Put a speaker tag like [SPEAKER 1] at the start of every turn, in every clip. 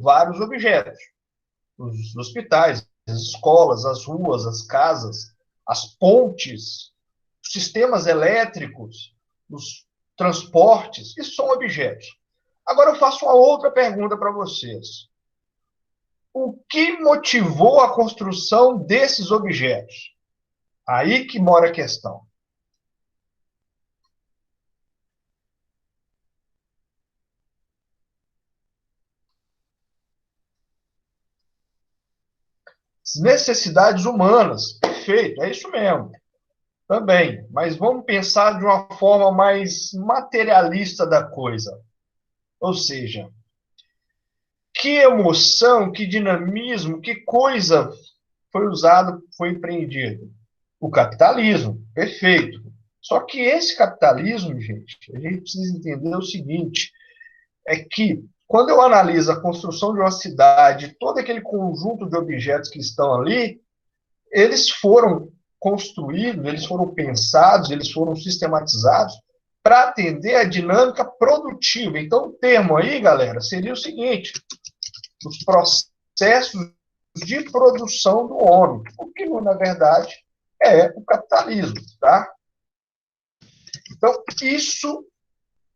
[SPEAKER 1] vários objetos. Os hospitais, as escolas, as ruas, as casas, as pontes, os sistemas elétricos, os transportes, isso são objetos. Agora eu faço uma outra pergunta para vocês. O que motivou a construção desses objetos? Aí que mora a questão. Necessidades humanas, perfeito, é isso mesmo. Também, mas vamos pensar de uma forma mais materialista da coisa. Ou seja, que emoção, que dinamismo, que coisa foi usado, foi empreendido? O capitalismo, perfeito. Só que esse capitalismo, gente, a gente precisa entender o seguinte, é que quando eu analiso a construção de uma cidade, todo aquele conjunto de objetos que estão ali, eles foram construídos, eles foram pensados, eles foram sistematizados para atender a dinâmica produtiva. Então, o termo aí, galera, seria o seguinte: os processos de produção do homem, o que, na verdade, é o capitalismo, tá? Então, isso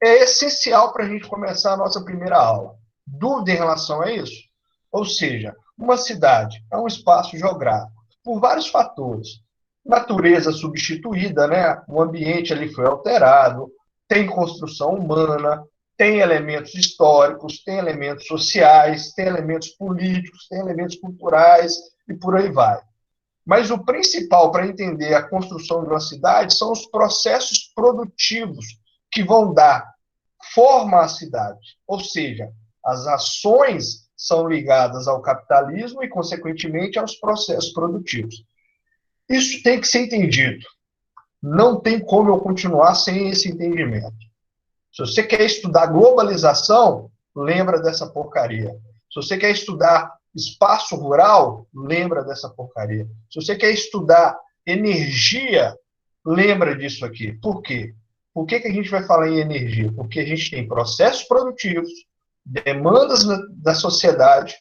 [SPEAKER 1] é essencial para a gente começar a nossa primeira aula. Dúvida em relação a isso? Ou seja, uma cidade é um espaço geográfico, por vários fatores. Natureza substituída, né? O ambiente ali foi alterado, tem construção humana, tem elementos históricos, tem elementos sociais, tem elementos políticos, tem elementos culturais e por aí vai. Mas o principal para entender a construção de uma cidade são os processos produtivos que vão dar forma à cidade. Ou seja, as ações são ligadas ao capitalismo e, consequentemente, aos processos produtivos. Isso tem que ser entendido. Não tem como eu continuar sem esse entendimento. Se você quer estudar globalização, lembra dessa porcaria. Se você quer estudar espaço rural, lembra dessa porcaria. Se você quer estudar energia, lembra disso aqui. Por quê? Por que a gente vai falar em energia? Porque a gente tem processos produtivos, demandas da sociedade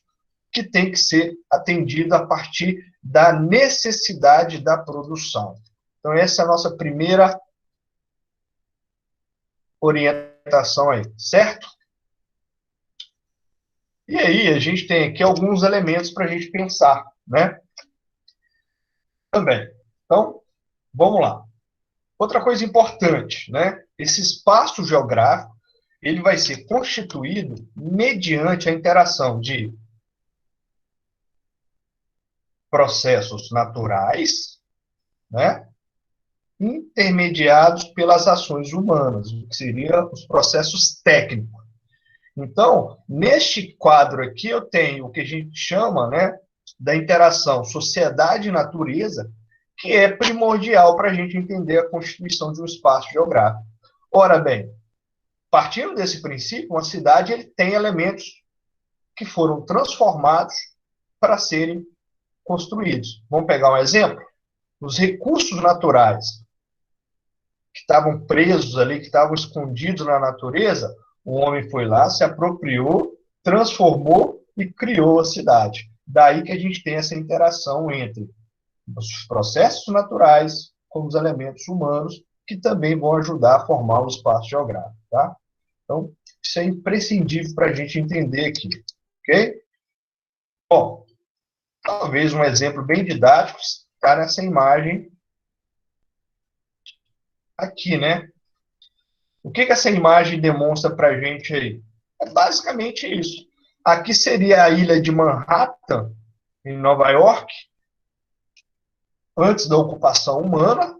[SPEAKER 1] que tem que ser atendida a partir da necessidade da produção. Então, essa é a nossa primeira orientação aí, certo? E aí, a gente tem aqui alguns elementos para a gente pensar, né? Também. Então, vamos lá. Outra coisa importante, né? Esse espaço geográfico, ele vai ser constituído mediante a interação de processos naturais, né? Intermediados pelas ações humanas, o que seriam os processos técnicos. Então, neste quadro aqui, eu tenho o que a gente chama, né, da interação sociedade e natureza, que é primordial para a gente entender a constituição de um espaço geográfico. Ora bem, partindo desse princípio, uma cidade ele tem elementos que foram transformados para serem construídos. Vamos pegar um exemplo? Os recursos naturais que estavam presos ali, que estavam escondidos na natureza, o homem foi lá, se apropriou, transformou e criou a cidade. Daí que a gente tem essa interação entre os processos naturais com os elementos humanos, que também vão ajudar a formar o espaço geográfico. Tá? Então, isso é imprescindível para a gente entender aqui. Ok? Bom, talvez um exemplo bem didático está nessa imagem aqui, né? O que essa imagem demonstra para a gente aí? É basicamente isso. Aqui seria a ilha de Manhattan, em Nova York, antes da ocupação humana,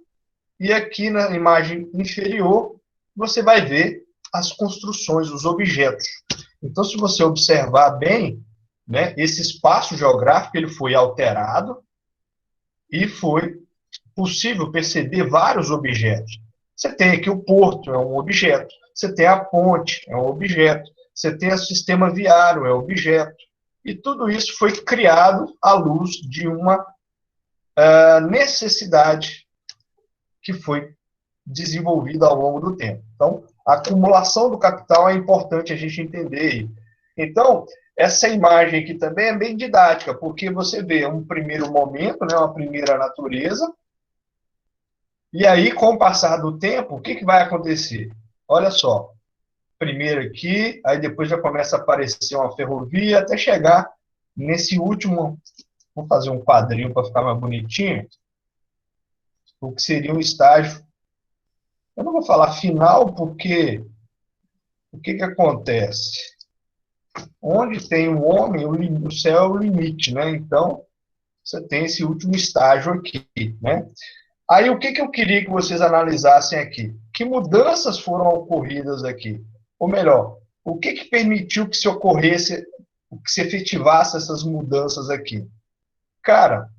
[SPEAKER 1] e aqui na imagem inferior você vai ver as construções, os objetos. Então, se você observar bem, né, esse espaço geográfico ele foi alterado e foi possível perceber vários objetos. Você tem aqui o porto, é um objeto. Você tem a ponte, é um objeto. Você tem o sistema viário, é um objeto. E tudo isso foi criado à luz de uma necessidade que foi desenvolvida ao longo do tempo. Então, a acumulação do capital é importante a gente entender. Então, Essa imagem aqui também é bem didática, porque você vê um primeiro momento, né, uma primeira natureza, e aí, com o passar do tempo, o que, que vai acontecer? Olha só, primeiro aqui, aí depois já começa a aparecer uma ferrovia, até chegar nesse último, vou fazer um quadrinho para ficar mais bonitinho, o que seria um estágio. Eu não vou falar final, porque o que, que acontece? Onde tem o homem, o céu é o limite, né? Então, você tem esse último estágio aqui, né? Aí, o que, que eu queria que vocês analisassem aqui? Que mudanças foram ocorridas aqui? Ou melhor, o que, que permitiu que se ocorresse, que se efetivasse essas mudanças aqui? Cara,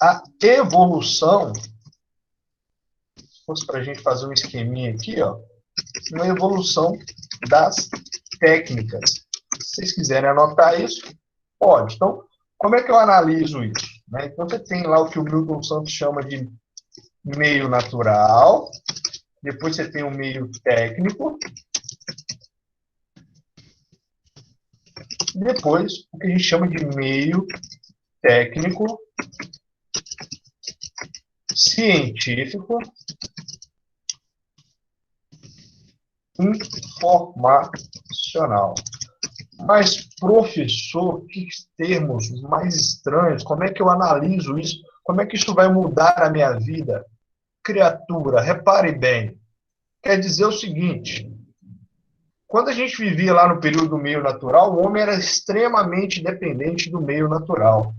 [SPEAKER 1] a evolução, se fosse para a gente fazer um esqueminha aqui, ó, uma evolução das técnicas. Se vocês quiserem anotar isso, pode. Então, como é que eu analiso isso? Né? Então, você tem lá o que o Milton Santos chama de meio natural, depois você tem o meio técnico, depois o que a gente chama de meio técnico científico informacional. Mas, professor, que termos mais estranhos, como é que eu analiso isso? Como é que isso vai mudar a minha vida? Criatura, repare bem, quer dizer o seguinte, quando a gente vivia lá no período do meio natural, o homem era extremamente dependente do meio natural.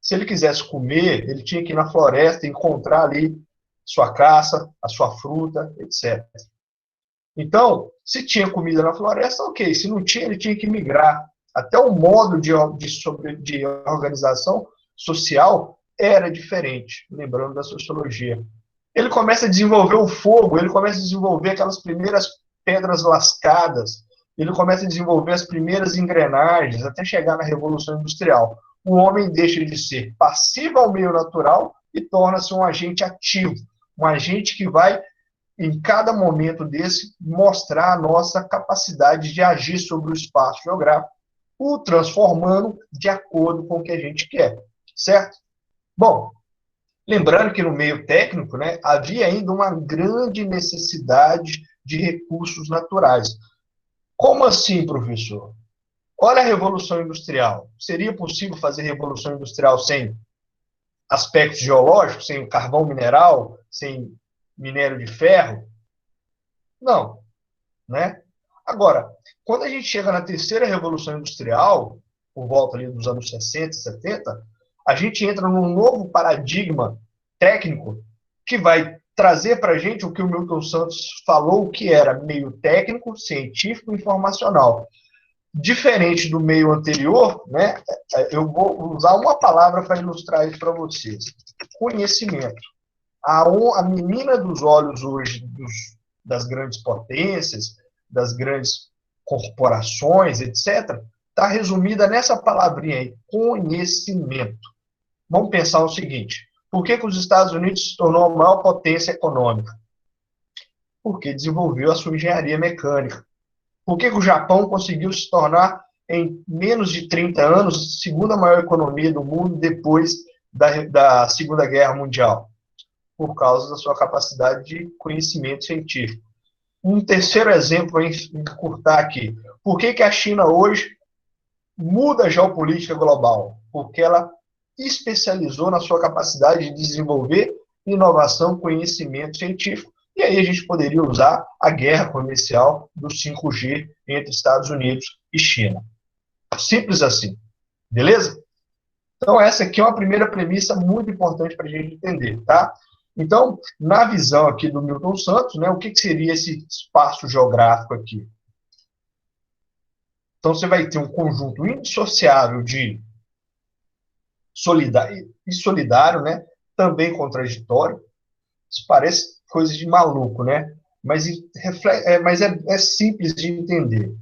[SPEAKER 1] Se ele quisesse comer, ele tinha que ir na floresta e encontrar ali sua caça, a sua fruta, etc. Então, se tinha comida na floresta, ok. Se não tinha, ele tinha que migrar. Até o modo de organização social era diferente, lembrando da sociologia. Ele começa a desenvolver o fogo, ele começa a desenvolver aquelas primeiras pedras lascadas, ele começa a desenvolver as primeiras engrenagens, até chegar na Revolução Industrial. O homem deixa de ser passivo ao meio natural e torna-se um agente ativo, um agente que vai em cada momento desse, mostrar a nossa capacidade de agir sobre o espaço geográfico, o transformando de acordo com o que a gente quer, certo? Bom, lembrando que no meio técnico, né, havia ainda uma grande necessidade de recursos naturais. Como assim, professor? Olha a Revolução Industrial. Seria possível fazer Revolução Industrial sem aspectos geológicos, sem carvão mineral, sem minério de ferro? Não, né? Agora, quando a gente chega na terceira revolução industrial, por volta ali dos anos 60, 70, a gente entra num novo paradigma técnico que vai trazer para a gente o que o Milton Santos falou que era meio técnico, científico e informacional. Diferente do meio anterior, né, eu vou usar uma palavra para ilustrar isso para vocês. Conhecimento. A menina dos olhos hoje das grandes potências, das grandes corporações, etc., está resumida nessa palavrinha aí, conhecimento. Vamos pensar o seguinte: por que, que os Estados Unidos se tornou a maior potência econômica? Porque desenvolveu a sua engenharia mecânica. Por que, que o Japão conseguiu se tornar, em menos de 30 anos, a segunda maior economia do mundo depois da Segunda Guerra Mundial? Por causa da sua capacidade de conhecimento científico. Um terceiro exemplo para encurtar aqui. Por que, que a China hoje muda a geopolítica global? Porque ela especializou na sua capacidade de desenvolver inovação, conhecimento científico, e aí a gente poderia usar a guerra comercial do 5G entre Estados Unidos e China. Simples assim. Beleza? Então, essa aqui é uma primeira premissa muito importante para a gente entender, tá? Então, na visão aqui do Milton Santos, né, o que seria esse espaço geográfico aqui? Então, você vai ter um conjunto indissociável de solidário e solidário, né, também contraditório. Isso parece coisa de maluco, né? Mas é simples de entender.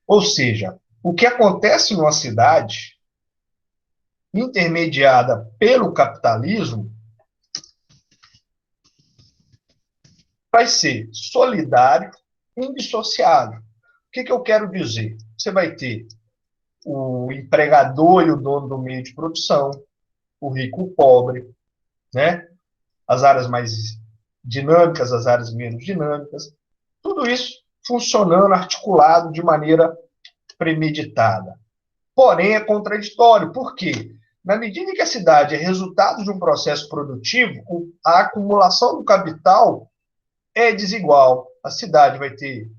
[SPEAKER 1] Ou seja, o que acontece numa cidade intermediada pelo capitalismo vai ser solidário e indissociável. O que eu quero dizer? você vai ter o empregador e o dono do meio de produção, o rico e o pobre, né? As áreas mais dinâmicas, as áreas menos dinâmicas, tudo isso funcionando articulado de maneira premeditada. Porém, é contraditório. Por quê? Na medida em que a cidade é resultado de um processo produtivo, a acumulação do capital é desigual. A cidade vai ter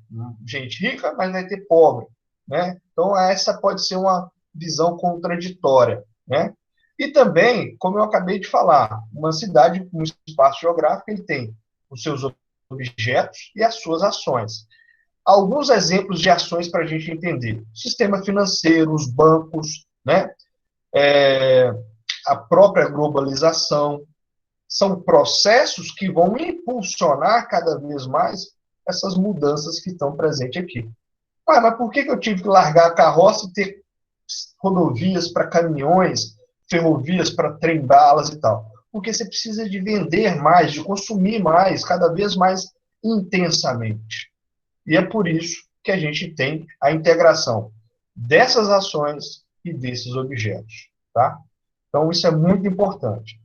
[SPEAKER 1] gente rica, mas vai ter pobre, né? Então, essa pode ser uma visão contraditória, né? E também, como eu acabei de falar, uma cidade, um espaço geográfico, ele tem os seus objetos e as suas ações. Alguns exemplos de ações para a gente entender: sistema financeiro, os bancos, né? A própria globalização, são processos que vão impulsionar cada vez mais essas mudanças que estão presentes aqui. Mas por que eu tive que largar a carroça e ter rodovias para caminhões, ferrovias para trem-balas e tal? Porque você precisa de vender mais, de consumir mais, cada vez mais intensamente. E é por isso que a gente tem a integração dessas ações e desses objetos. Tá? Então, isso é muito importante.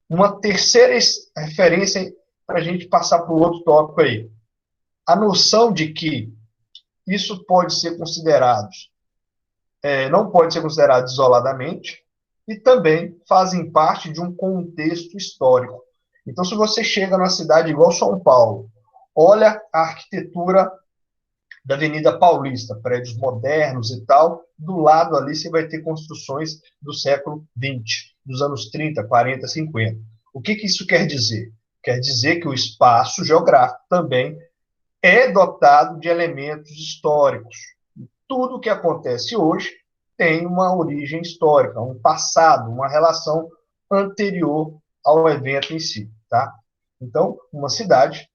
[SPEAKER 1] Uma terceira referência para a gente passar para o outro tópico aí. A noção de que isso pode ser considerado, não pode ser considerado isoladamente, e também fazem parte de um contexto histórico. Então, se você chega numa cidade igual São Paulo, olha a arquitetura da Avenida Paulista, prédios modernos e tal, do lado ali você vai ter construções do século XX, dos anos 30, 40, 50. O que isso quer dizer? Quer dizer que o espaço geográfico também é dotado de elementos históricos. Tudo o que acontece hoje tem uma origem histórica, um passado, uma relação anterior ao evento em si. Tá? Então, uma cidade,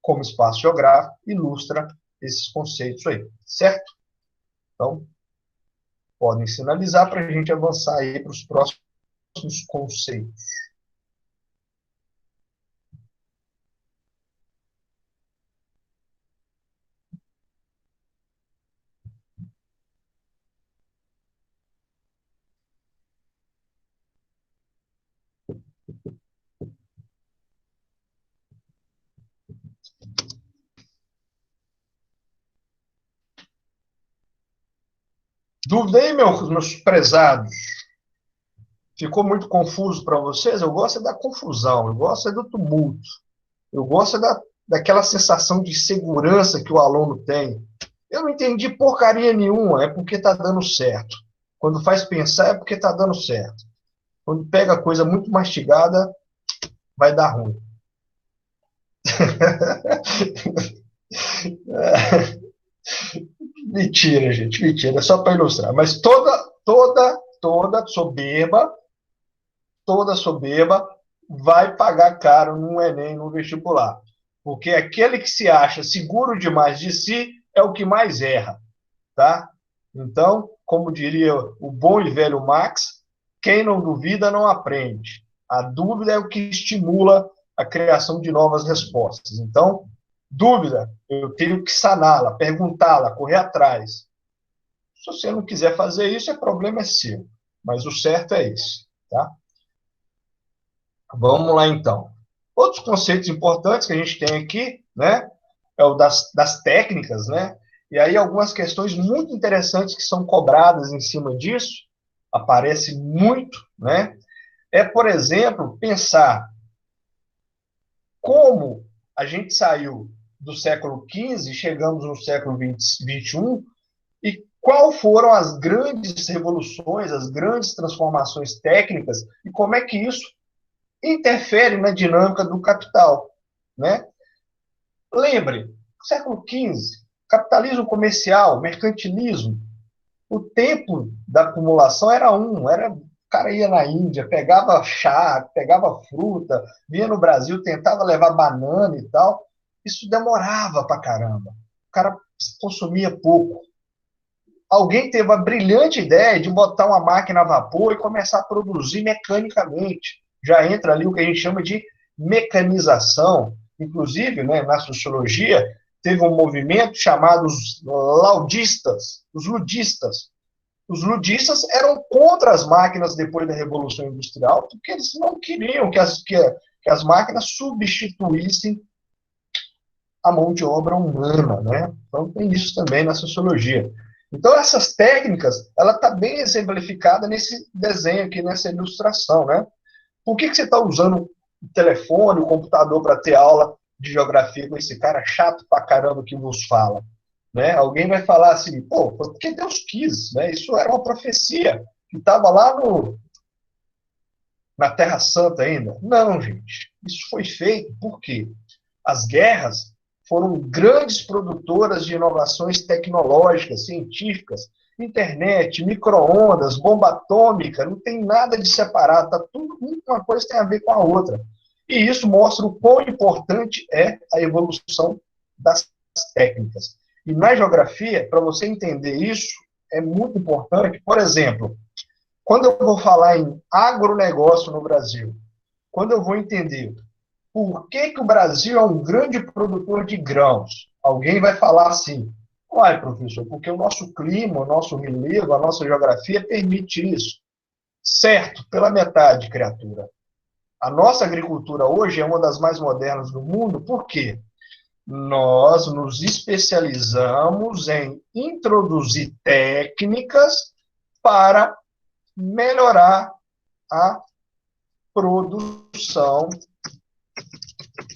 [SPEAKER 1] como espaço geográfico, ilustra esses conceitos aí, certo? Então, podem sinalizar para a gente avançar aí para os próximos conceitos. Dúvida aí, meus prezados? Ficou muito confuso para vocês? Eu gosto da confusão, eu gosto do tumulto, eu gosto daquela sensação de segurança que o aluno tem. Eu não entendi porcaria nenhuma, é porque está dando certo. Quando faz pensar, é porque está dando certo. Quando pega coisa muito mastigada, vai dar ruim. Mentira, gente, mentira, é só para ilustrar. Mas toda soberba vai pagar caro no Enem, no vestibular. Porque aquele que se acha seguro demais de si é o que mais erra, tá? Então, como diria o bom e velho Max, quem não duvida não aprende. A dúvida é o que estimula a criação de novas respostas. Então, dúvida, eu tenho que saná-la, perguntá-la, correr atrás. Se você não quiser fazer isso, o problema é seu. Mas o certo é esse, tá? Vamos lá, então. Outros conceitos importantes que a gente tem aqui, né, é o das técnicas, né? E aí algumas questões muito interessantes que são cobradas em cima disso, aparece muito, né? É, por exemplo, pensar como a gente saiu do século XV e chegamos no século XXI e qual foram as grandes revoluções, as grandes transformações técnicas e como é que isso interfere na dinâmica do capital, né? Lembre, século XV, capitalismo comercial, mercantilismo, o tempo da acumulação era o cara ia na Índia, pegava chá, pegava fruta, vinha no Brasil, tentava levar banana e tal, isso demorava pra caramba. O cara consumia pouco. Alguém teve a brilhante ideia de botar uma máquina a vapor e começar a produzir mecanicamente. Já entra ali o que a gente chama de mecanização. Inclusive, né, na sociologia, teve um movimento chamado os laudistas, os ludistas. Os ludistas eram contra as máquinas depois da Revolução Industrial, porque eles não queriam que as máquinas substituíssem a mão de obra humana, né? Então tem isso também na sociologia. Então essas técnicas, ela está bem exemplificada nesse desenho aqui, nessa ilustração, né? Por que você está usando o telefone, o computador para ter aula de geografia com esse cara chato pra caramba que vos fala? Né? Alguém vai falar assim, pô, porque Deus quis, né? Isso era uma profecia que estava lá na Terra Santa ainda. Não, gente. Isso foi feito porque as guerras foram grandes produtoras de inovações tecnológicas, científicas, internet, micro-ondas, bomba atômica, não tem nada de separado, tá tudo, uma coisa tem a ver com a outra. E isso mostra o quão importante é a evolução das técnicas. E na geografia, para você entender isso, é muito importante, por exemplo, quando eu vou falar em agronegócio no Brasil, quando eu vou entender por que o Brasil é um grande produtor de grãos, alguém vai falar assim, olha, professor, porque o nosso clima, o nosso relevo, a nossa geografia permite isso. Certo, pela metade, criatura. A nossa agricultura hoje é uma das mais modernas do mundo, por quê? Nós nos especializamos em introduzir técnicas para melhorar a produção.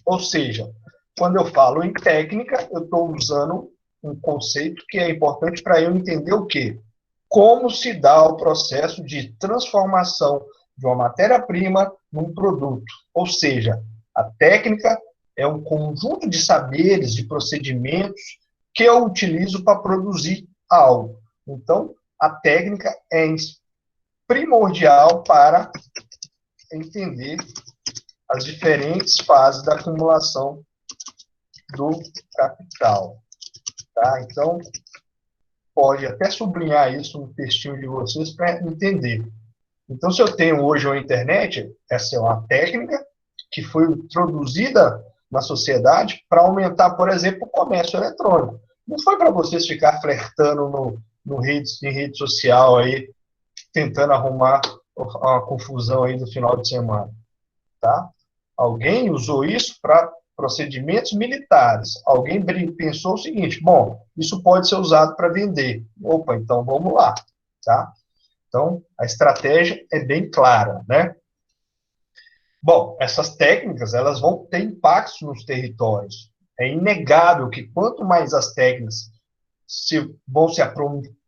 [SPEAKER 1] Ou seja, quando eu falo em técnica, eu estou usando um conceito que é importante para eu entender o quê? Como se dá o processo de transformação de uma matéria-prima num produto. Ou seja, a técnica é um conjunto de saberes, de procedimentos que eu utilizo para produzir algo. Então, a técnica é primordial para entender as diferentes fases da acumulação do capital. Tá? Então, pode até sublinhar isso no textinho de vocês para entender. Então, se eu tenho hoje uma internet, essa é uma técnica que foi introduzida na sociedade para aumentar, por exemplo, o comércio eletrônico. Não foi para vocês ficar flertando em rede social aí, tentando arrumar uma confusão aí no final de semana. Tá? Alguém usou isso para procedimentos militares. Alguém pensou o seguinte, bom, isso pode ser usado para vender. Opa, então vamos lá. Tá? Então, a estratégia é bem clara, né? Bom, essas técnicas, elas vão ter impactos nos territórios. É inegável que quanto mais as técnicas vão se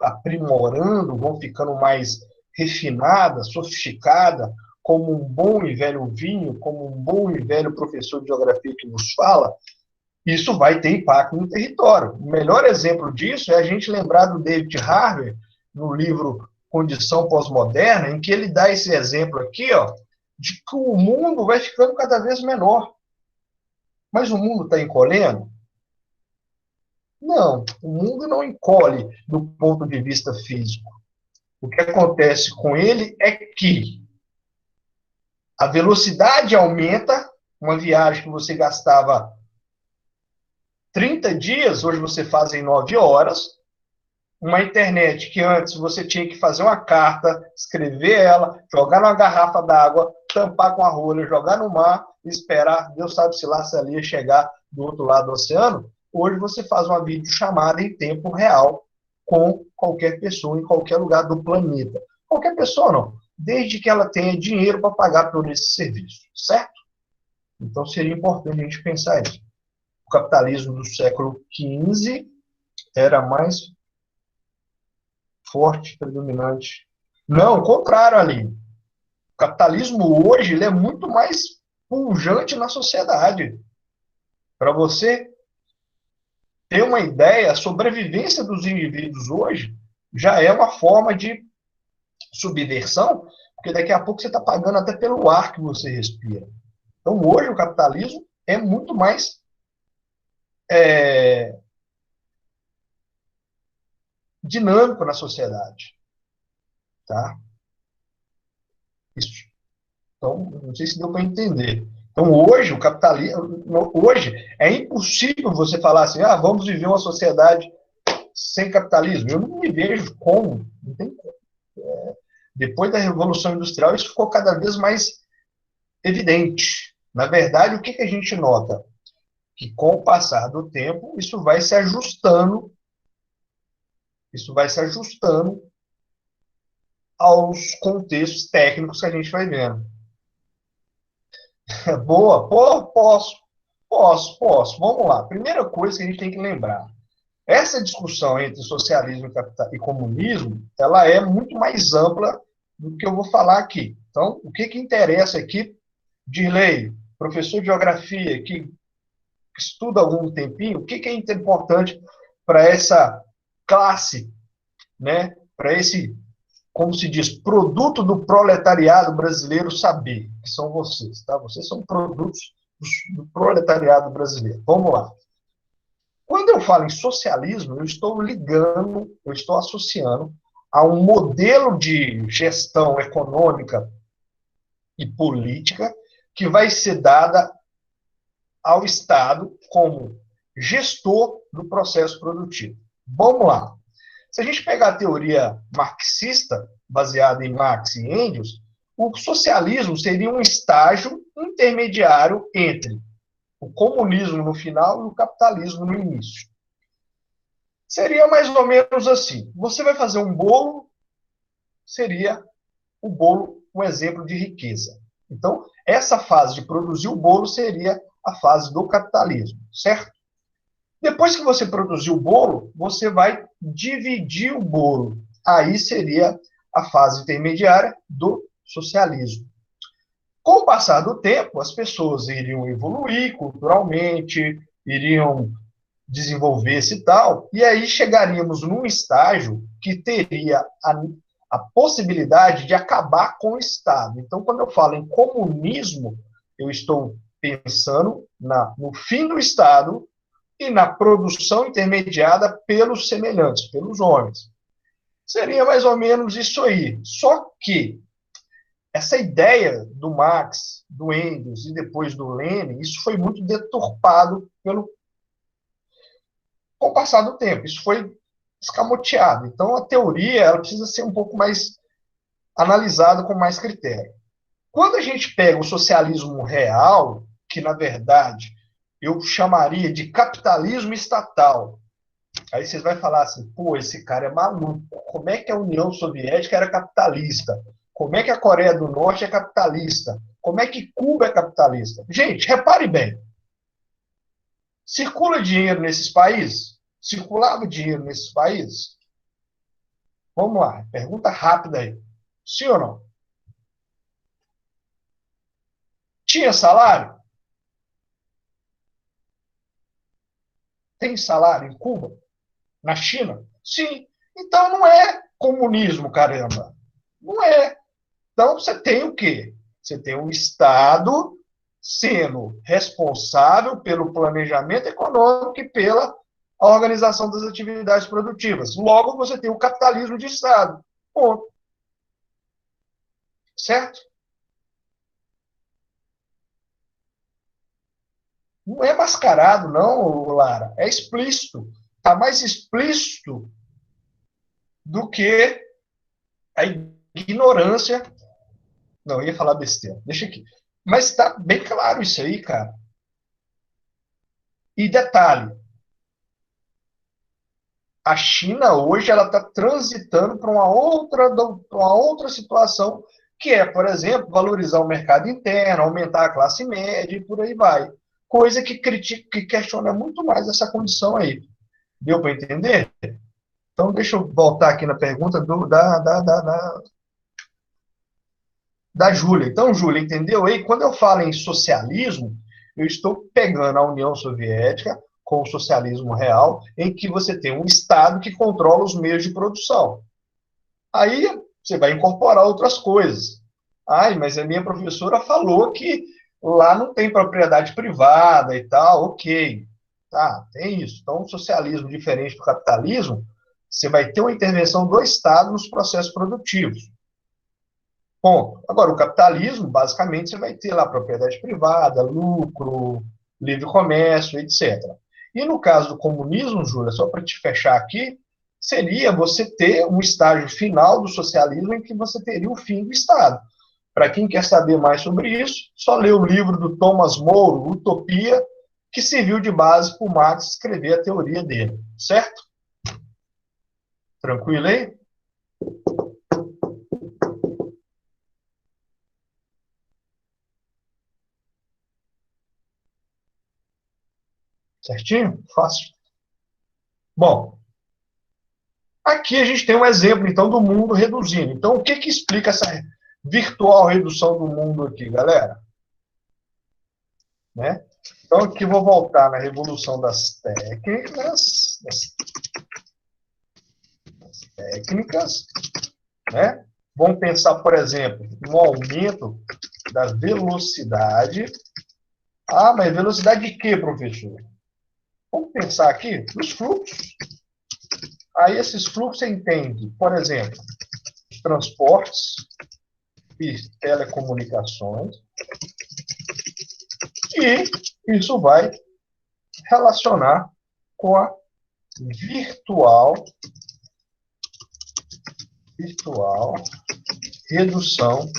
[SPEAKER 1] aprimorando, vão ficando mais refinadas, sofisticadas, como um bom e velho vinho, como um bom e velho professor de geografia que nos fala, isso vai ter impacto no território. O melhor exemplo disso é a gente lembrar do David Harvey, no livro Condição Pós-Moderna, em que ele dá esse exemplo aqui, ó, de que o mundo vai ficando cada vez menor. Mas o mundo está encolhendo? Não, o mundo não encolhe do ponto de vista físico. O que acontece com ele é que a velocidade aumenta, uma viagem que você gastava 30 dias, hoje você faz em 9 horas. Uma internet que antes você tinha que fazer uma carta, escrever ela, jogar numa garrafa d'água, tampar com a rolha, jogar no mar, esperar, Deus sabe se lá se ela ia chegar do outro lado do oceano. Hoje você faz uma videochamada em tempo real com qualquer pessoa em qualquer lugar do planeta. Qualquer pessoa não, desde que ela tenha dinheiro para pagar por esse serviço, certo? Então seria importante a gente pensar isso. O capitalismo do século XV era mais forte, predominante. Não, o contrário, ali. O capitalismo hoje ele é muito mais pujante na sociedade. Para você ter uma ideia, a sobrevivência dos indivíduos hoje já é uma forma de subversão, porque daqui a pouco você está pagando até pelo ar que você respira. Então, hoje, o capitalismo é muito mais dinâmico na sociedade. Tá? Isso. Então, não sei se deu para entender. Então, hoje, o capitalismo, hoje é impossível você falar assim, vamos viver uma sociedade sem capitalismo. Eu não me vejo como. Não tem como. Depois da Revolução Industrial, isso ficou cada vez mais evidente. Na verdade, o que, que a gente nota? Que com o passar do tempo, isso vai se ajustando aos contextos técnicos que a gente vai vendo. Boa, pô, posso. Vamos lá. Primeira coisa que a gente tem que lembrar. Essa discussão entre socialismo e comunismo, ela é muito mais ampla do que eu vou falar aqui. Então, o que, que interessa aqui, Dirley, professor de geografia, que estuda há algum tempinho, o que, que é importante para essa classe, né? Para esse, como se diz, produto do proletariado brasileiro saber, que são vocês, tá? Vocês são produtos do proletariado brasileiro. Vamos lá. Quando eu falo em socialismo, eu estou associando a um modelo de gestão econômica e política que vai ser dada ao Estado como gestor do processo produtivo. Vamos lá. Se a gente pegar a teoria marxista, baseada em Marx e Engels, o socialismo seria um estágio intermediário entre o comunismo no final e o capitalismo no início. Seria mais ou menos assim. Você vai fazer um bolo, seria o bolo um exemplo de riqueza. Então, essa fase de produzir o bolo seria a fase do capitalismo, certo? Depois que você produzir o bolo, você vai dividir o bolo. Aí seria a fase intermediária do socialismo. Com o passar do tempo, as pessoas iriam evoluir culturalmente, iriam desenvolver-se e tal, e aí chegaríamos num estágio que teria a possibilidade de acabar com o Estado. Então, quando eu falo em comunismo, eu estou pensando no fim do Estado e na produção intermediada pelos semelhantes, pelos homens. Seria mais ou menos isso aí. Só que essa ideia do Marx, do Engels e depois do Lenin, isso foi muito deturpado com o passar do tempo. Isso foi escamoteado. Então, a teoria ela precisa ser um pouco mais analisada com mais critério. Quando a gente pega o socialismo real, que na verdade eu chamaria de capitalismo estatal, aí vocês vão falar assim, pô, esse cara é maluco. Como é que a União Soviética era capitalista? Como é que a Coreia do Norte é capitalista? Como é que Cuba é capitalista? Gente, repare bem. Circula dinheiro nesses países? Circulava dinheiro nesses países? Vamos lá, pergunta rápida aí. Sim ou não? Tinha salário? Tem salário em Cuba? Na China? Sim. Então não é comunismo, caramba. Não é. Então você tem o quê? Você tem um Estado sendo responsável pelo planejamento econômico e pela organização das atividades produtivas. Logo, você tem o capitalismo de Estado. Ponto. Certo? Não é mascarado, não, Lara. É explícito. Está mais explícito do que a ignorância. Não, eu ia falar besteira. Deixa aqui. Mas está bem claro isso aí, cara. E detalhe, a China hoje ela está transitando para uma outra situação, que é, por exemplo, valorizar o mercado interno, aumentar a classe média e por aí vai. Coisa que critica, que questiona muito mais essa condição aí. Deu para entender? Então, deixa eu voltar aqui na pergunta da Júlia. Então, Júlia, entendeu aí? Quando eu falo em socialismo, eu estou pegando a União Soviética com o socialismo real, em que você tem um Estado que controla os meios de produção. Aí você vai incorporar outras coisas. Ai, mas a minha professora falou que lá não tem propriedade privada e tal, ok. Tá, tem isso. Então, o socialismo, diferente do capitalismo, você vai ter uma intervenção do Estado nos processos produtivos. Ponto. Agora, o capitalismo, basicamente, você vai ter lá propriedade privada, lucro, livre comércio, etc. E no caso do comunismo, Júlia, só para te fechar aqui, seria você ter um estágio final do socialismo em que você teria o fim do Estado. Para quem quer saber mais sobre isso, só lê o livro do Thomas More, Utopia, que serviu de base para o Marx escrever a teoria dele. Certo? Tranquilo aí? Certinho? Fácil. Bom, aqui a gente tem um exemplo, então, do mundo reduzindo. Então, o que que explica essa virtual redução do mundo aqui, galera? Né? Então, aqui vou voltar na revolução das técnicas, né? Vamos pensar, por exemplo, no aumento da velocidade. Ah, mas velocidade de quê, professor? Vamos pensar aqui nos fluxos. Aí esses fluxos você entende, por exemplo, os transportes e telecomunicações, e isso vai relacionar com a virtual redução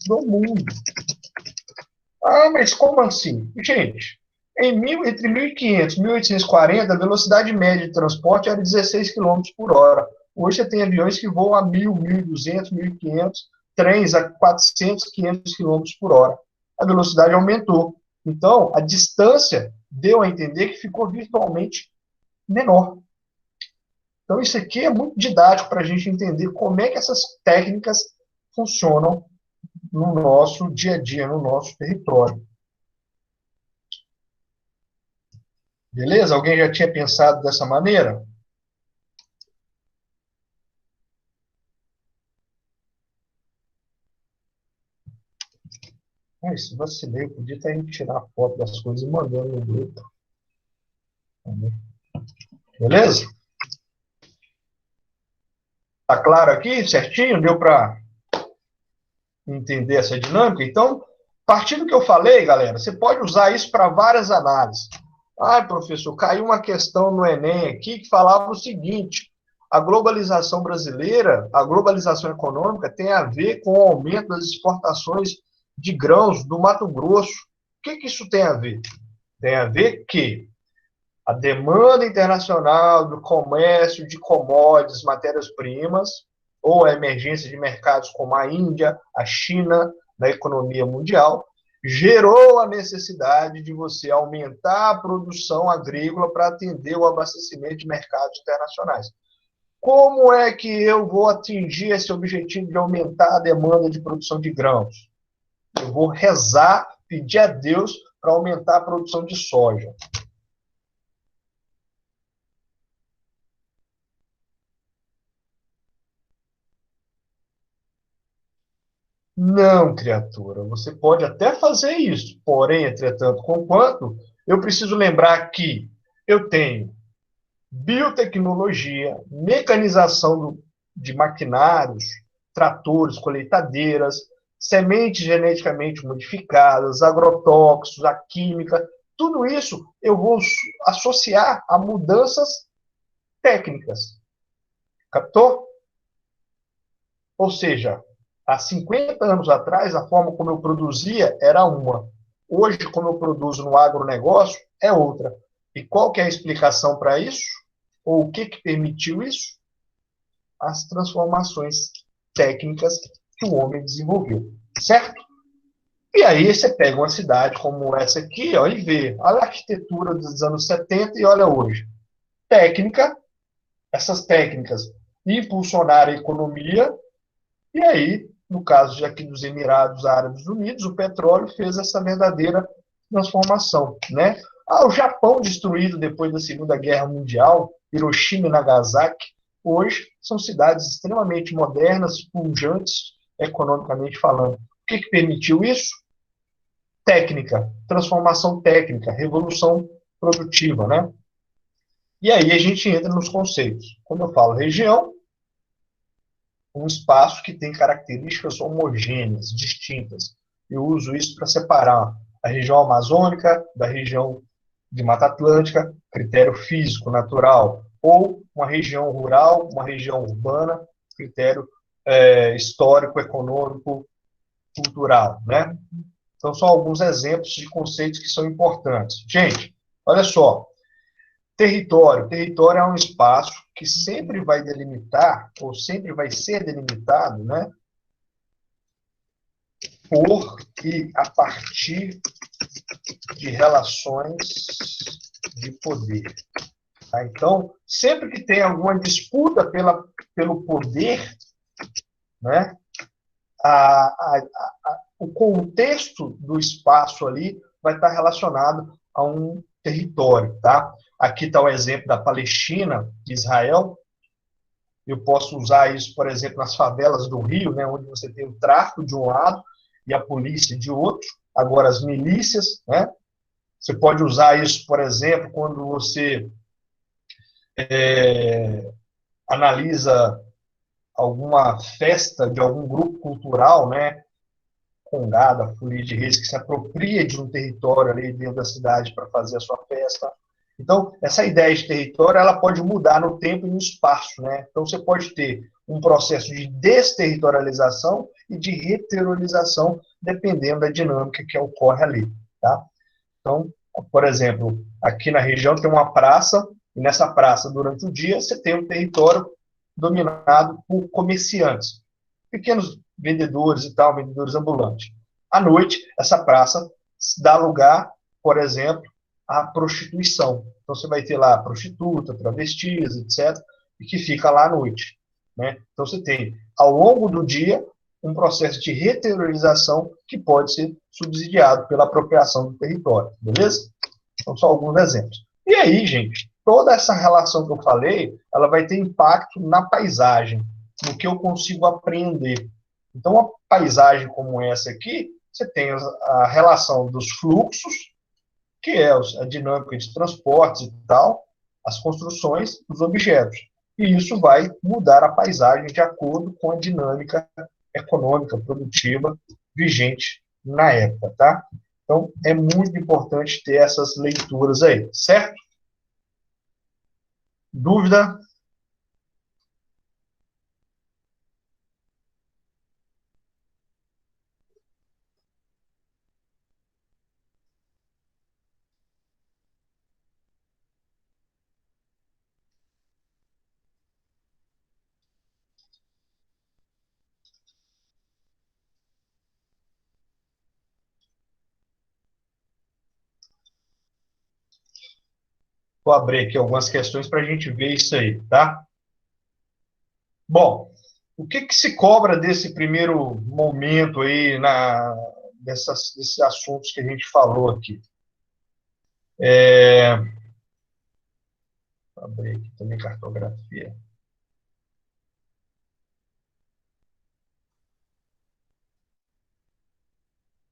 [SPEAKER 1] do mundo. Ah, mas como assim? Gente, entre 1500 e 1840, a velocidade média de transporte era 16 quilômetros por hora. Hoje você tem aviões que voam a 1000, 1200, 1500, trens a 400, 500 quilômetros por hora. A velocidade aumentou. Então, a distância deu a entender que ficou virtualmente menor. Então, isso aqui é muito didático para a gente entender como é que essas técnicas funcionam no nosso dia a dia, no nosso território. Beleza? Alguém já tinha pensado dessa maneira? Se vacilei, eu podia estar indo tirar foto das coisas e mandando no grupo. Beleza? Tá claro aqui, certinho? Deu para entender essa dinâmica? Então, partindo do que eu falei, galera, você pode usar isso para várias análises. Ah, professor, caiu uma questão no Enem aqui que falava o seguinte: a globalização brasileira, a globalização econômica tem a ver com o aumento das exportações de grãos do Mato Grosso. O que que isso tem a ver? Tem a ver que a demanda internacional do comércio de commodities, matérias-primas, ou a emergência de mercados como a Índia, a China, na economia mundial, gerou a necessidade de você aumentar a produção agrícola para atender o abastecimento de mercados internacionais. Como é que eu vou atingir esse objetivo de aumentar a demanda de produção de grãos? Eu vou rezar, pedir a Deus para aumentar a produção de soja. Não, criatura, você pode até fazer isso, porém, entretanto, conquanto, eu preciso lembrar que eu tenho biotecnologia, mecanização de maquinários, tratores, colheitadeiras, sementes geneticamente modificadas, agrotóxicos, a química, tudo isso eu vou associar a mudanças técnicas. Captou? Ou seja, há 50 anos atrás, a forma como eu produzia era uma. Hoje, como eu produzo no agronegócio, é outra. E qual que é a explicação para isso? Ou o que, que permitiu isso? As transformações técnicas que o homem desenvolveu. Certo? E aí você pega uma cidade como essa aqui, ó, e vê. Olha a arquitetura dos anos 70 e olha hoje. Técnica, essas técnicas impulsionaram a economia. E aí, no caso de aqui dos Emirados Árabes Unidos, o petróleo fez essa verdadeira transformação, né? Ah, o Japão destruído depois da Segunda Guerra Mundial, Hiroshima e Nagasaki, hoje são cidades extremamente modernas, pujantes, economicamente falando. O que, que permitiu isso? Técnica, transformação técnica, revolução produtiva, né? E aí a gente entra nos conceitos. Quando eu falo região, um espaço que tem características homogêneas, distintas. Eu uso isso para separar a região amazônica da região de Mata Atlântica, critério físico, natural, ou uma região rural, uma região urbana, critério histórico, econômico, cultural, né? Então, são alguns exemplos de conceitos que são importantes. Gente, olha só, território. Território é um espaço que sempre vai delimitar, ou sempre vai ser delimitado, né, por e a partir de relações de poder. Tá? Então, sempre que tem alguma disputa pelo poder, né, o contexto do espaço ali vai estar relacionado a um território. Tá? Aqui está o exemplo da Palestina, de Israel. Eu posso usar isso, por exemplo, nas favelas do Rio, né, onde você tem o tráfico de um lado e a polícia de outro. Agora, as milícias, né? Você pode usar isso, por exemplo, quando você analisa alguma festa de algum grupo cultural, né? Congada, folia de reis, que se apropria de um território ali dentro da cidade para fazer a sua festa. Então, essa ideia de território, ela pode mudar no tempo e no espaço, né? Então, você pode ter um processo de desterritorialização e de reterritorialização, dependendo da dinâmica que ocorre ali, tá? Então, por exemplo, aqui na região tem uma praça, e nessa praça, durante o dia, você tem um território dominado por comerciantes, pequenos vendedores e tal, vendedores ambulantes. À noite, essa praça dá lugar, por exemplo, à prostituição. Então, você vai ter lá prostituta, travestis, etc., e que fica lá à noite. Né? Então, você tem, ao longo do dia, um processo de reterrorização que pode ser subsidiado pela apropriação do território, beleza? Então, só alguns exemplos. E aí, gente, toda essa relação que eu falei, ela vai ter impacto na paisagem, no que eu consigo apreender. Então, uma paisagem como essa aqui, você tem a relação dos fluxos, que é a dinâmica de transportes e tal, as construções, os objetos. E isso vai mudar a paisagem de acordo com a dinâmica econômica, produtiva, vigente na época, tá? Então, é muito importante ter essas leituras aí, certo? Dúvida? Vou abrir aqui algumas questões para a gente ver isso aí, tá? Bom, o que se cobra desse primeiro momento aí desses assuntos que a gente falou aqui? Vou abrir aqui também cartografia.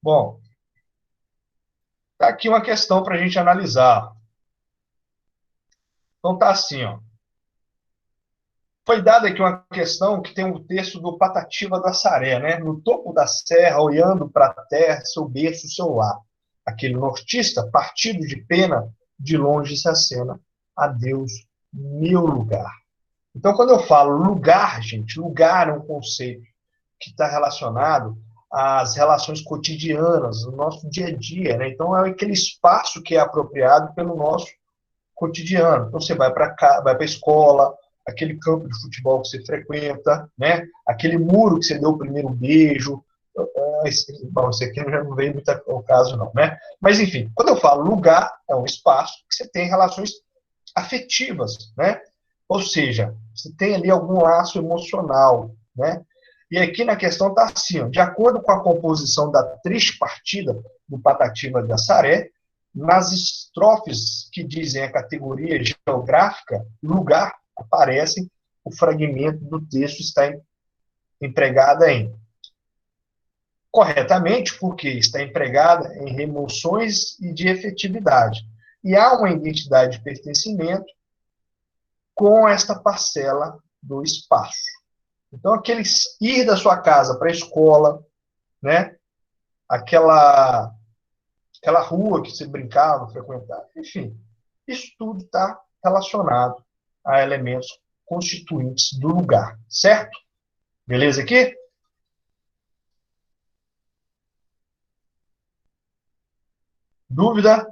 [SPEAKER 1] Bom, tá aqui uma questão para a gente analisar. Então tá assim, ó. Foi dada aqui uma questão que tem um texto do Patativa da Saré, né? No topo da serra, olhando para a terra, seu berço, seu lar. Aquele nortista, partido de pena, de longe se acena. Adeus, meu lugar. Então, quando eu falo lugar, gente, lugar é um conceito que está relacionado às relações cotidianas, no nosso dia a dia, né? Então, é aquele espaço que é apropriado pelo nosso cotidiano. Então, você vai para vai para a escola, aquele campo de futebol que você frequenta, né? Aquele muro que você deu o primeiro beijo. Bom, esse aqui já não veio muito ao caso, não, né? Mas, enfim, quando eu falo lugar, é um espaço que você tem relações afetivas, né? Ou seja, você tem ali algum laço emocional, né? E aqui na questão está assim, ó, de acordo com a composição da triste partida do Patativa da Saré, nas estrofes que dizem a categoria geográfica, lugar, aparecem, o fragmento do texto está empregada em corretamente, porque está empregada em remoções e de efetividade. E há uma identidade de pertencimento com esta parcela do espaço. Então, aquele ir da sua casa para a escola, né? Aquela rua que você brincava, frequentava, enfim, isso tudo está relacionado a elementos constituintes do lugar, certo? Beleza aqui? Dúvida?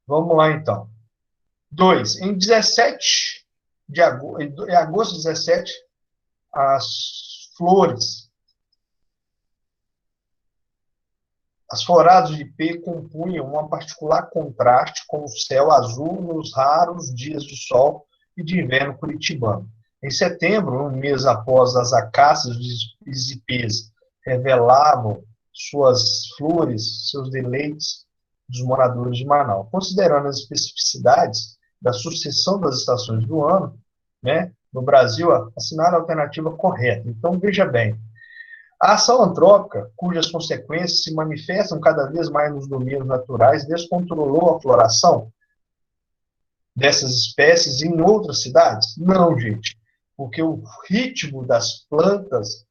[SPEAKER 1] Vamos lá, então. 2. Em 17 de agosto, em agosto 17, as flores, as floradas de ipê compunham um particular contraste com o céu azul nos raros dias de sol e de inverno curitibano. Em setembro, um mês após as acácias e ipês revelavam suas flores, seus deleites dos moradores de Manaus. Considerando as especificidades da sucessão das estações do ano, né, no Brasil, assinar a alternativa correta. Então, veja bem, a ação antrópica, cujas consequências se manifestam cada vez mais nos domínios naturais, descontrolou a floração dessas espécies em outras cidades? Não, gente, porque o ritmo das plantas,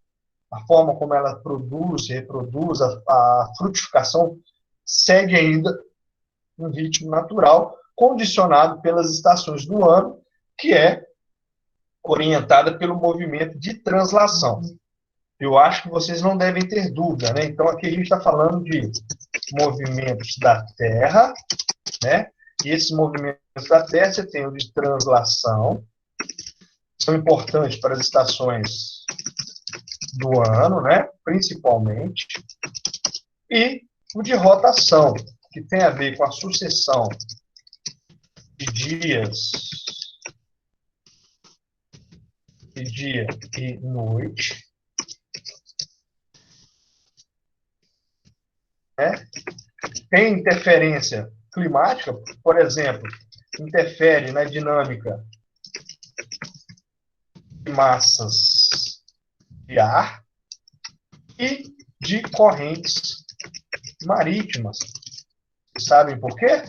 [SPEAKER 1] a forma como ela produz, reproduz, a frutificação segue ainda um ritmo natural, condicionado pelas estações do ano, que é orientada pelo movimento de translação. Eu acho que vocês não devem ter dúvida, né? Então, aqui a gente está falando de movimentos da Terra, né? E esses movimentos da Terra, você tem o de translação, que são importantes para as estações do ano, né? Principalmente, e o de rotação, que tem a ver com a sucessão de dias, de dia e noite, né? Tem interferência climática, por exemplo, interfere na dinâmica de massas de ar e de correntes marítimas. Vocês sabem por quê?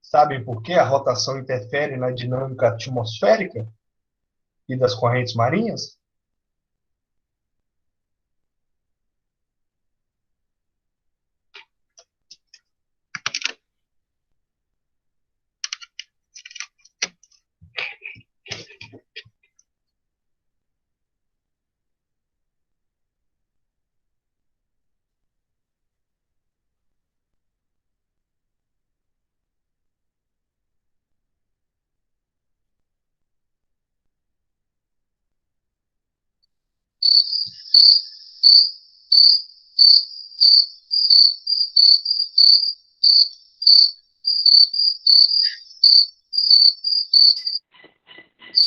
[SPEAKER 1] Sabem por que a rotação interfere na dinâmica atmosférica e das correntes marinhas?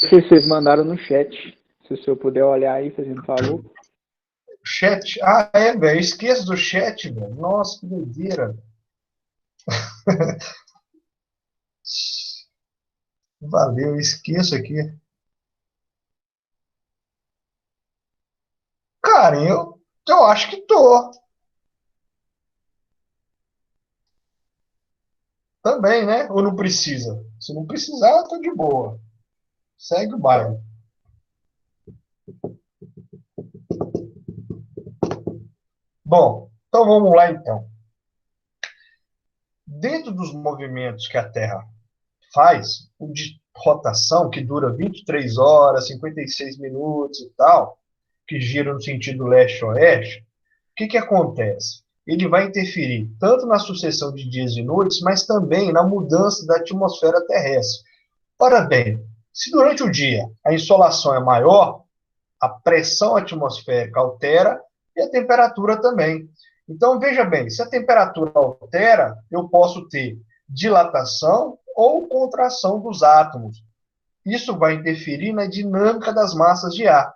[SPEAKER 2] Vocês mandaram no chat. Se o senhor puder olhar aí, fazendo favor.
[SPEAKER 1] Chat. Ah, é, velho. Esqueço do chat, velho. Nossa, que doideira. Valeu, esqueço aqui. Cara, eu acho que tô. Também, né? Ou não precisa? Se não precisar, eu tô de boa. Segue o baile. Bom, então vamos lá então. Dentro dos movimentos que a Terra faz, o de rotação, que dura 23 horas, 56 minutos e tal, que gira no sentido leste-oeste, o que acontece? Ele vai interferir tanto na sucessão de dias e noites, mas também na mudança da atmosfera terrestre. Ora bem, se durante o dia a insolação é maior, a pressão atmosférica altera e a temperatura também. Então, veja bem, se a temperatura altera, eu posso ter dilatação ou contração dos átomos. Isso vai interferir na dinâmica das massas de ar.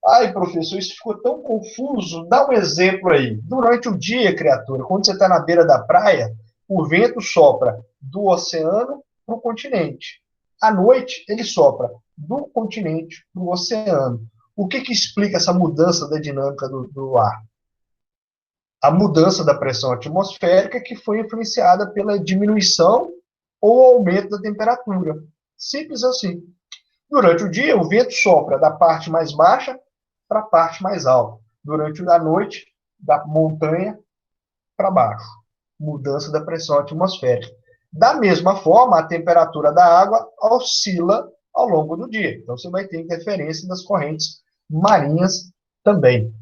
[SPEAKER 1] Ai, professor, isso ficou tão confuso. Dá um exemplo aí. Durante o dia, criatura, quando você está na beira da praia, o vento sopra do oceano para o continente. À noite, ele sopra do continente para o oceano. O que, que explica essa mudança da dinâmica do ar? A mudança da pressão atmosférica que foi influenciada pela diminuição ou aumento da temperatura. Simples assim. Durante o dia, o vento sopra da parte mais baixa para a parte mais alta. Durante a noite, da montanha para baixo. Mudança da pressão atmosférica. Da mesma forma, a temperatura da água oscila ao longo do dia. Então, você vai ter interferência das correntes marinhas também.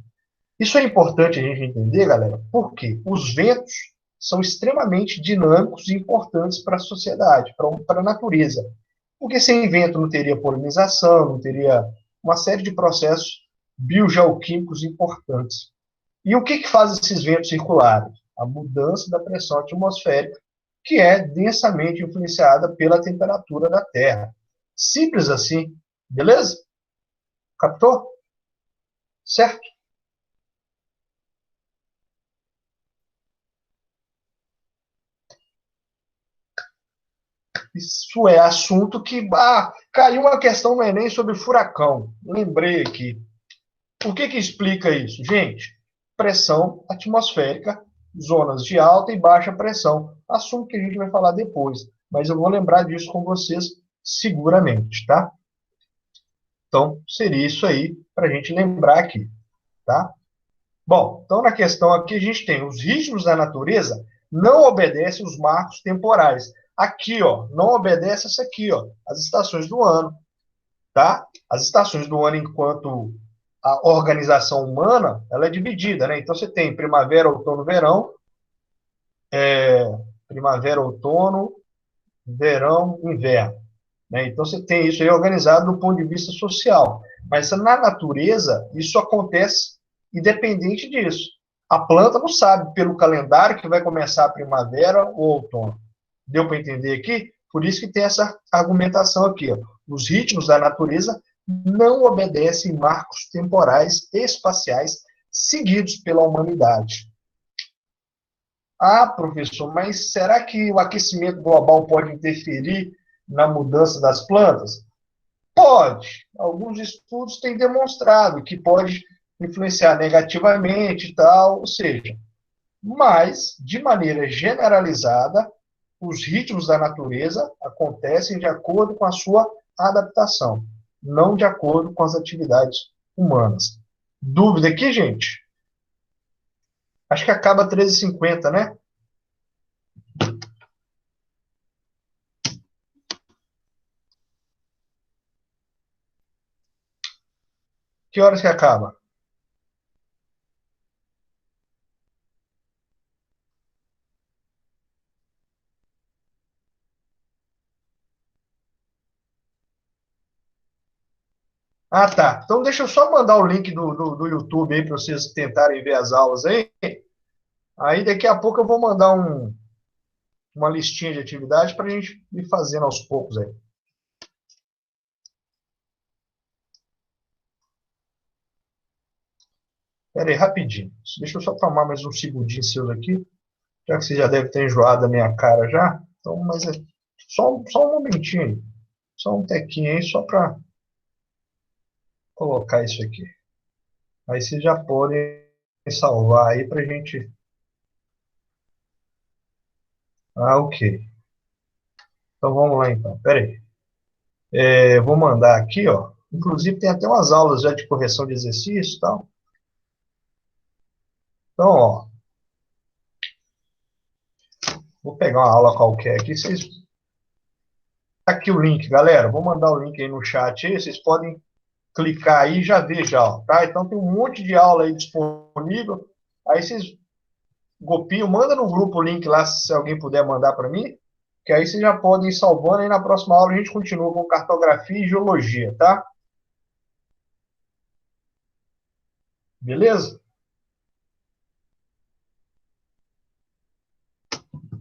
[SPEAKER 1] Isso é importante a gente entender, galera, porque os ventos são extremamente dinâmicos e importantes para a sociedade, para a natureza. Porque sem vento não teria polinização, não teria uma série de processos biogeoquímicos importantes. E o que, que faz esses ventos circulares? A mudança da pressão atmosférica, que é densamente influenciada pela temperatura da Terra. Simples assim, beleza? Captou? Certo? Isso é assunto que. Caiu uma questão no Enem sobre furacão. Lembrei aqui. O que, que explica isso? Gente, pressão atmosférica, zonas de alta e baixa pressão. Assunto que a gente vai falar depois, mas eu vou lembrar disso com vocês seguramente, tá? Então, seria isso aí para a gente lembrar aqui, tá? Bom, então na questão aqui a gente tem os ritmos da natureza não obedecem os marcos temporais. Aqui, ó, não obedece essa aqui, ó, as estações do ano, tá? As estações do ano, enquanto a organização humana, ela é dividida, né? Então você tem primavera, outono, verão, primavera, outono, verão, inverno, né? Então você tem isso aí organizado do ponto de vista social. Mas na natureza, isso acontece independente disso. A planta não sabe pelo calendário que vai começar a primavera ou outono. Deu para entender aqui? Por isso que tem essa argumentação aqui. Ó. Os ritmos da natureza não obedecem marcos temporais espaciais seguidos pela humanidade. Ah, professor, mas será que o aquecimento global pode interferir na mudança das plantas? Pode. Alguns estudos têm demonstrado que pode influenciar negativamente e tal, ou seja, mas, de maneira generalizada, os ritmos da natureza acontecem de acordo com a sua adaptação, não de acordo com as atividades humanas. Dúvida aqui, gente? Acho que acaba 13h50, né? Que horas que acaba? Ah, tá. Então deixa eu só mandar o link do YouTube aí para vocês tentarem ver as aulas aí. Aí daqui a pouco eu vou mandar uma listinha de atividades para a gente ir fazendo aos poucos aí. Pera aí, rapidinho. Deixa eu só tomar mais um segundinho seus aqui, já que você já deve ter enjoado a minha cara já. Então, mas é só um momentinho aí. Só um tequinho aí, só para colocar isso aqui. Aí vocês já podem salvar aí para a gente. Ah, ok. Então vamos lá então. Pera aí. Vou mandar aqui, ó. Inclusive tem até umas aulas já de correção de exercício e tal. Então, ó, vou pegar uma aula qualquer aqui. Aqui o link, galera. Vou mandar o link aí no chat aí. Vocês podem clicar aí e já ver já, ó, tá? Então tem um monte de aula aí disponível. Aí vocês copiam, manda no grupo o link lá, se alguém puder mandar para mim, que aí vocês já podem ir salvando. Aí na próxima aula a gente continua com cartografia e geologia, tá? Beleza?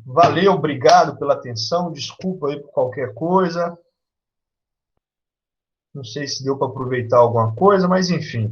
[SPEAKER 1] Valeu, obrigado pela atenção. Desculpa aí por qualquer coisa. Não sei se deu para aproveitar alguma coisa, mas enfim.